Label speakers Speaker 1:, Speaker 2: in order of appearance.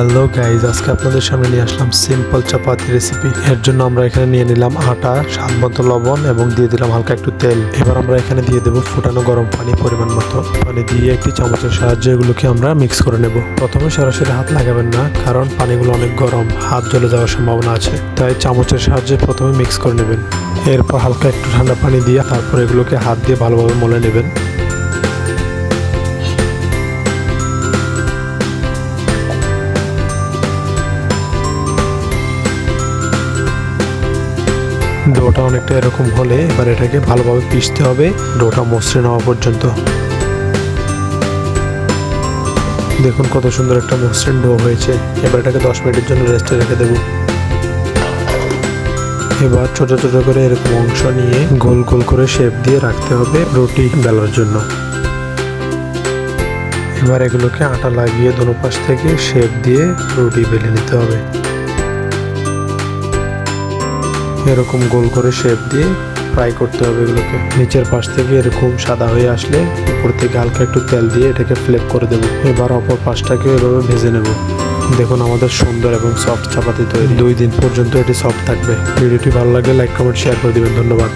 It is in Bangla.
Speaker 1: হ্যালো গাইজ, আজকে আপনাদের সামনে নিয়ে আসলাম সিম্পল চাপাতি রেসিপি। এর জন্য আমরা এখানে নিয়ে নিলাম আটা, স্বাদ মতো লবণ এবং দিয়ে দিলাম হালকা একটু তেল। এবার আমরা এখানে দিয়ে দেবো ফুটানো গরম পানি পরিমাণ মতো। পানি দিয়ে একটি চামচের সাহায্যে এগুলোকে আমরা মিক্স করে নেব। প্রথমে সরাসরি হাত লাগাবেন না, কারণ পানিগুলো অনেক গরম, হাত জ্বলে যাওয়ার সম্ভাবনা আছে। তাই চামচের সাহায্যে প্রথমে মিক্স করে নেবেন। এরপর হালকা একটু ঠান্ডা পানি দিয়ে তারপর এগুলোকে হাত দিয়ে ভালোভাবে মলে নেবেন। ডোটা অনেকটা এরকম হলে এবার এটাকে ভালোভাবে পিষতে হবে, ডোটা মসৃণ হওয়া পর্যন্ত। দেখুন কত সুন্দর একটা মসৃণ ডো হয়েছে। এবার এটাকে 10 মিনিটের জন্য রেস্টে রেখে দেব। এবার ছোট ছোট করে এরকম অংশ নিয়ে গোল গোল করে শেপ দিয়ে রাখতে হবে রুটি বেলার জন্য। এবার এগুলোকে আটা লাগিয়ে দোনো পাশ থেকে শেপ দিয়ে রুটি বেলে নিতে হবে। এরকম গোল করে শেপ দিয়ে ফ্রাই করতে হবে এগুলোকে। নিচের পাশ থেকে এরকম সাদা হয়ে আসলে উপর থেকে হালকা একটু তেল দিয়ে এটাকে ফ্লিপ করে দেব। এবার অপর পাশটাকে এভাবে ভেজে নেব। দেখুন আমাদের সুন্দর এবং সফট চাপাতি তৈরি। 2 দিন পর্যন্ত এটি সফট থাকবে। ভিডিওটি ভালো লাগলে লাইক কমেন্ট শেয়ার করে দিবেন। ধন্যবাদ।